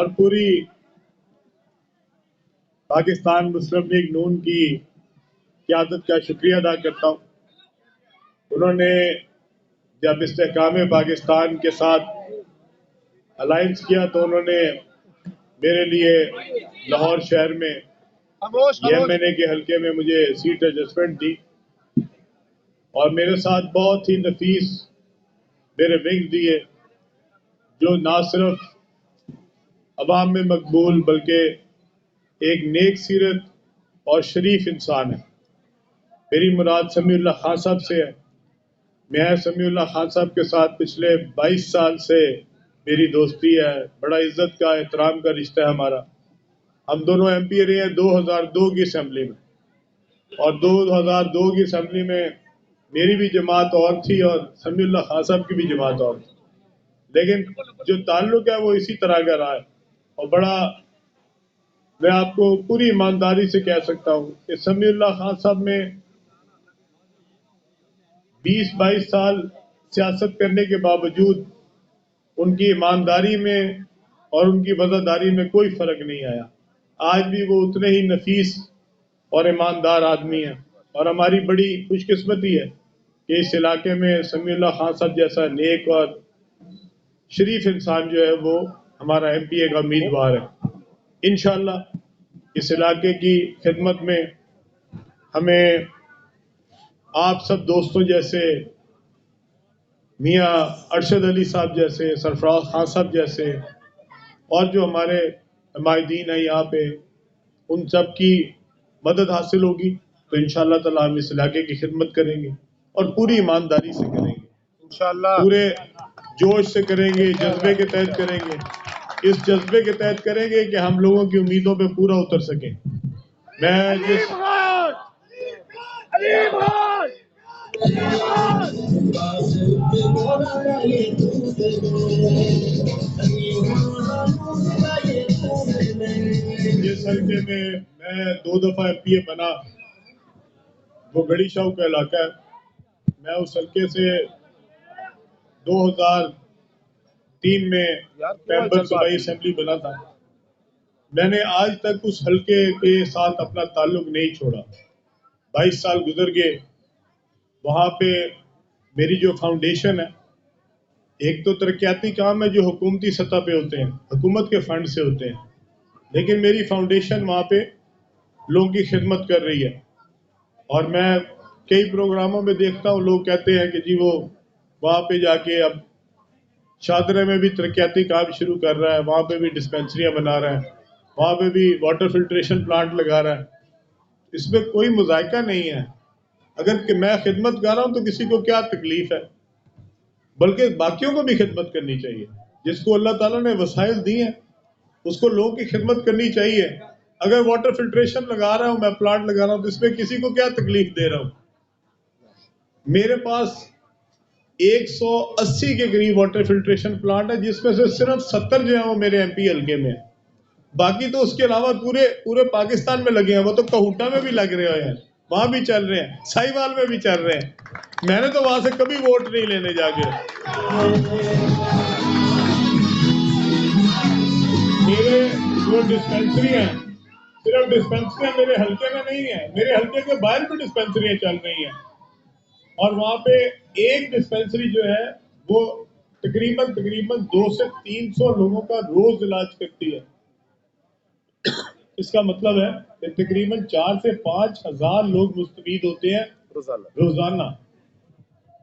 اور پوری پاکستان مسلم لیگ نون کی قیادت کا شکریہ ادا کرتا ہوں. انہوں نے جب استحکام پاکستان کے ساتھ الائنس کیا تو انہوں نے میرے لیے لاہور شہر میں ایم این اے کے حلقے میں مجھے سیٹ ایڈجسٹمنٹ دی اور میرے ساتھ بہت ہی نفیس میرے ونگ دیے جو نہ صرف عوام میں مقبول بلکہ ایک نیک سیرت اور شریف انسان ہے. میری مراد سمیع اللہ خان صاحب سے ہے. میں سمیع اللہ خان صاحب کے ساتھ پچھلے 22 سال سے میری دوستی ہے. بڑا عزت کا احترام کا رشتہ ہے ہمارا. ہم دونوں ایم پی رہے ہیں 2002 کی اسمبلی میں اور 2002 کی اسمبلی میں میری بھی جماعت اور تھی اور سمیع اللہ خان صاحب کی بھی جماعت اور تھی, لیکن جو تعلق ہے وہ اسی طرح کا رہا ہے. اور بڑا میں آپ کو پوری ایمانداری سے کہہ سکتا ہوں کہ سمیع اللہ خان صاحب میں 20-22 سال سیاست کرنے کے باوجود ان کی ایمانداری میں اور ان کی وفاداری میں کوئی فرق نہیں آیا. آج بھی وہ اتنے ہی نفیس اور ایماندار آدمی ہیں اور ہماری بڑی خوش قسمتی ہے کہ اس علاقے میں سمیع اللہ خان صاحب جیسا نیک اور شریف انسان جو ہے وہ ہمارا ایم پی اے کا امیدوار ہے. انشاءاللہ اس علاقے کی خدمت میں ہمیں آپ سب دوستوں جیسے میاں ارشد علی صاحب جیسے, سرفراز خان صاحب جیسے اور جو ہمارے نمائندین ہیں یہاں پہ, ان سب کی مدد حاصل ہوگی تو انشاءاللہ تعالی ہم اس علاقے کی خدمت کریں گے اور پوری ایمانداری سے کریں گے انشاءاللہ. پورے جوش سے کریں گے, جذبے کے تحت کریں گے. اس جذبے کے تحت کریں گے کہ ہم لوگوں کی امیدوں پہ پورا اتر سکیں. میں جس حلقے میں 2 دفعہ ایم پی اے بنا وہ گڑی شاہو کا علاقہ ہے. میں اس حلقے سے 2003 میں ممبر صوبائی اسمبلی بنا تھا. میں نے آج تک اس حلقے کے ساتھ اپنا تعلق نہیں چھوڑا. 22 سال گزر گئے. وہاں پہ میری جو فاؤنڈیشن ہے, ایک تو ترقیاتی کام ہے جو حکومتی سطح پہ ہوتے ہیں, حکومت کے فنڈ سے ہوتے ہیں, لیکن میری فاؤنڈیشن وہاں پہ لوگوں کی خدمت کر رہی ہے. اور میں کئی پروگراموں میں دیکھتا ہوں لوگ کہتے ہیں کہ جی وہ وہاں پہ جا کے اب شادرے میں بھی ترقیاتی کام شروع کر رہا ہے, وہاں پہ بھی ڈسپینسریاں بنا رہا ہے, وہاں پہ بھی واٹر فلٹریشن پلانٹ لگا رہا ہے. اس میں کوئی مذائقہ نہیں ہے. اگر کہ میں خدمت کر رہا ہوں تو کسی کو کیا تکلیف ہے, بلکہ باقیوں کو بھی خدمت کرنی چاہیے. جس کو اللہ تعالیٰ نے وسائل دی ہیں اس کو لوگوں کی خدمت کرنی چاہیے. اگر واٹر فلٹریشن لگا رہا ہوں, میں پلانٹ لگا رہا ہوں, تو اس میں کسی کو کیا تکلیف دے رہا ہوں. میرے پاس 180 کے قریب واٹر فلٹریشن پلانٹ ہے, جس میں سے صرف 70 جو ہیں وہ میرے ایم پی حلقے میں. باقی تو اس کے علاوہ پورے پاکستان میں لگے ہیں. وہ تو کہوٹا میں بھی لگ رہے ہیں, وہاں بھی چل رہے ہیں, ساہیوال میں بھی چل رہے ہیں. میں نے تو وہاں سے کبھی ووٹ نہیں لینے جا کے. میرے جو ڈسپینسری ہیں, صرف ڈسپینسریاں میرے حلقے میں نہیں ہیں, میرے حلقے کے باہر بھی ڈسپینسریاں چل رہی ہیں. اور وہاں پہ ایک ڈسپینسری جو ہے وہ تقریباً 200 سے 300 لوگوں کا روز علاج کرتی ہے. اس کا مطلب ہے کہ تقریباً 4 سے 5 ہزار لوگ مستفید ہوتے ہیں روزانہ.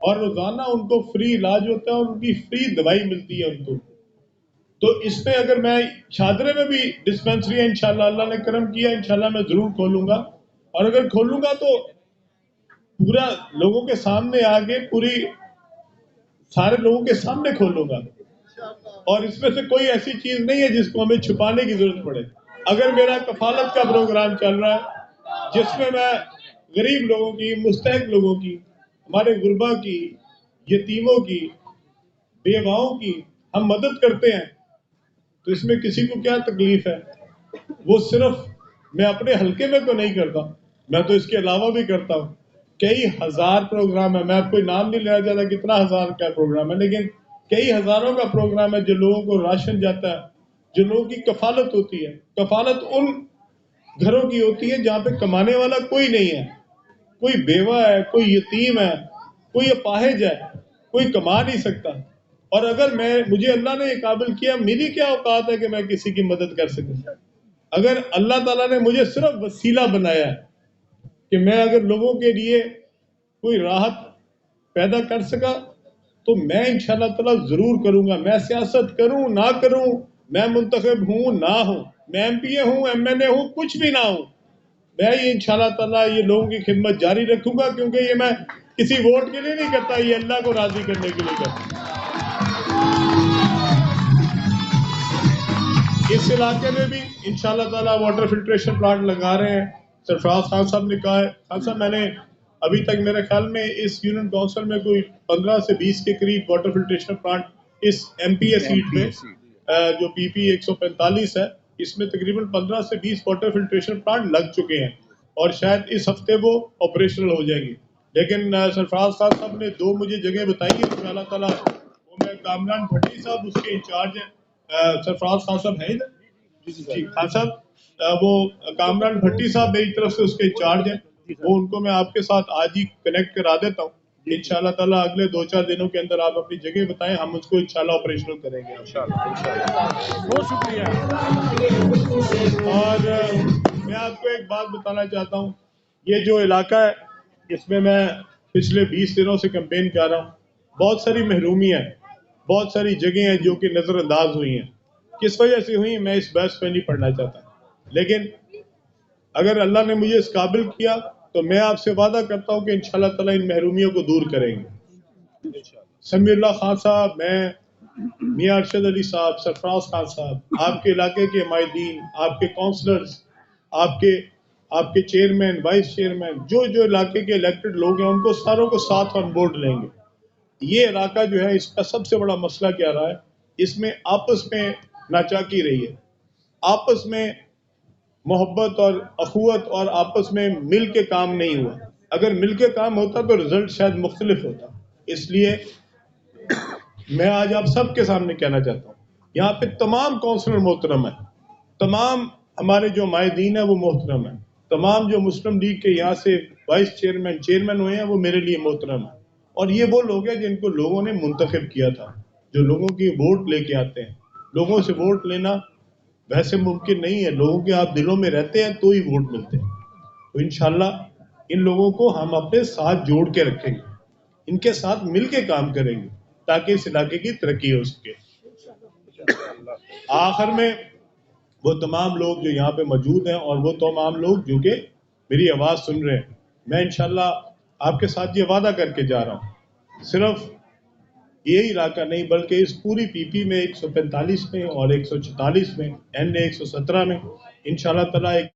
اور روزانہ ان کو فری علاج ہوتا ہے اور ان کی فری دوائی ملتی ہے ان کو. تو اس میں اگر میں شادرے میں بھی ڈسپینسری ہے انشاءاللہ, اللہ نے کرم کیا, انشاءاللہ میں ضرور کھولوں گا. اور اگر کھولوں گا تو پورا لوگوں کے سامنے آگے پوری سارے لوگوں کے سامنے کھولوں گا. اور اس میں سے کوئی ایسی چیز نہیں ہے جس کو ہمیں چھپانے کی ضرورت پڑے. اگر میرا کفالت کا پروگرام چل رہا ہے جس میں میں غریب لوگوں کی, مستحق لوگوں کی, ہمارے غربا کی, یتیموں کی, بیواؤں کی ہم مدد کرتے ہیں, تو اس میں کسی کو کیا تکلیف ہے. وہ صرف میں اپنے حلقے میں تو نہیں کرتا, میں تو اس کے علاوہ بھی کرتا ہوں. کئی ہزار پروگرام ہے, میں آپ کوئی نام نہیں لینا چاہتا کتنا ہزار کا پروگرام ہے, لیکن کئی ہزاروں کا پروگرام ہے جو لوگوں کو راشن جاتا ہے, جو لوگوں کی کفالت ہوتی ہے، کفالت ان گھروں کی ہوتی ہے جہاں پہ کمانے والا کوئی نہیں ہے، کوئی بیوہ ہے، کوئی یتیم ہے، کوئی اپاہج ہے، کوئی کما نہیں سکتا. اور اگر مجھے اللہ نے یہ قابل کیا، میری کیا اوقات ہے کہ میں کسی کی مدد کر سکوں؟ اگر اللہ تعالیٰ نے مجھے صرف وسیلہ بنایا ہے کہ میں اگر لوگوں کے لیے کوئی راحت پیدا کر سکا تو میں انشاءاللہ تعالیٰ ضرور کروں گا. میں سیاست کروں نہ کروں، میں منتخب ہوں نہ ہوں، میں ایم پی اے ہوں، ایم ایل اے ہوں، کچھ بھی نہ ہوں، میں یہ انشاءاللہ تعالیٰ یہ لوگوں کی خدمت جاری رکھوں گا، کیونکہ یہ میں کسی ووٹ کے لیے نہیں کرتا، یہ اللہ کو راضی کرنے کے لیے کرتا. اس علاقے میں بھی انشاءاللہ تعالیٰ واٹر فلٹریشن پلانٹ لگا رہے ہیں. سرفراز خان صاحب نے کہا ہے، خان صاحب میں نے ابھی تک میرے خیال میں اس یونین کونسل میں کوئی 15 سے 20 کے قریب واٹر فلٹریشن پلانٹ اس ایم پی اے سیٹ پہ جو پی پی 145 ہے، اس میں تقریباً 15 سے 20 واٹر فلٹریشن پلانٹ لگ چکے ہیں اور شاید اس ہفتے وہ آپریشنل ہو جائیں گے. لیکن سرفراز خان صاحب نے 2 مجھے جگہ بتائی ہیں، ان شاء اللہ تعالیٰ وہ میں کامران بھٹی صاحب اس کے انچارج ہیں. سرفراز خان صاحب ہیں ادھر؟ جی خان صاحب، وہ کامران بھٹی صاحب میری طرف سے اس کے انچارج ہیں، وہ ان کو میں آپ کے ساتھ آج ہی کنیکٹ کرا دیتا ہوں. انشاءاللہ تعالیٰ اگلے 2-4 دنوں کے اندر آپ اپنی جگہ بتائیں، ہم اس کو انشاءاللہ آپریشنل کریں گے. بہت شکریہ. اور میں آپ کو ایک بات بتانا چاہتا ہوں، یہ جو علاقہ ہے اس میں پچھلے 20 دنوں سے کمپین کر رہا ہوں. بہت ساری محرومی ہیں، بہت ساری جگہیں ہیں جو کہ نظر انداز ہوئی ہیں. کس وجہ سے ہوئی میں اس بحث پہ نہیں پڑھنا چاہتا، لیکن اگر اللہ نے مجھے اس قابل کیا تو میں آپ سے وعدہ کرتا ہوں کہ انشاءاللہ تعالیٰ ان محرومیوں کو دور کریں گے. سمیع اللہ خان صاحب، میں، میاں ارشد علی صاحب، سرفراز خان صاحب، آپ کے علاقے کے مائدین، آپ کے کونسلرز، آپ کے چیئرمین، وائس چیئرمین، جو علاقے کے الیکٹڈ لوگ ہیں ان کو ساروں کو ساتھ آن بورڈ لیں گے. یہ علاقہ جو ہے اس کا سب سے بڑا مسئلہ کیا رہا ہے، اس میں آپس میں ناچاکی رہی ہے، آپس میں محبت اور اخوت اور آپس میں مل کے کام نہیں ہوا. اگر مل کے کام ہوتا تو رزلٹ شاید مختلف ہوتا. اس لیے میں آج آپ سب کے سامنے کہنا چاہتا ہوں، یہاں پہ تمام کونسلر محترم ہیں، تمام ہمارے جو مائدین ہیں وہ محترم ہیں، تمام جو مسلم لیگ کے یہاں سے وائس چیئرمین ہوئے ہیں وہ میرے لیے محترم ہیں. اور یہ وہ لوگ ہیں جن کو لوگوں نے منتخب کیا تھا، جو لوگوں کی ووٹ لے کے آتے ہیں. لوگوں سے ووٹ لینا ویسے ممکن نہیں ہے، لوگوں کے آپ دلوں میں رہتے ہیں تو ہی ووٹ ملتے ہیں. تو انشاءاللہ ان لوگوں کو ہم اپنے ساتھ جوڑ کے رکھیں گے، ان کے ساتھ مل کے کام کریں گے تاکہ اس علاقے کی ترقی ہو سکے. آخر میں وہ تمام لوگ جو یہاں پہ موجود ہیں اور وہ تمام لوگ جو کہ میری آواز سن رہے ہیں، میں انشاءاللہ آپ کے ساتھ یہ وعدہ کر کے جا رہا ہوں، صرف یہی علاقہ نہیں بلکہ اس پوری پی پی میں 145 میں اور 144 میں، این اے 117 میں انشاءاللہ تعالیٰ ایک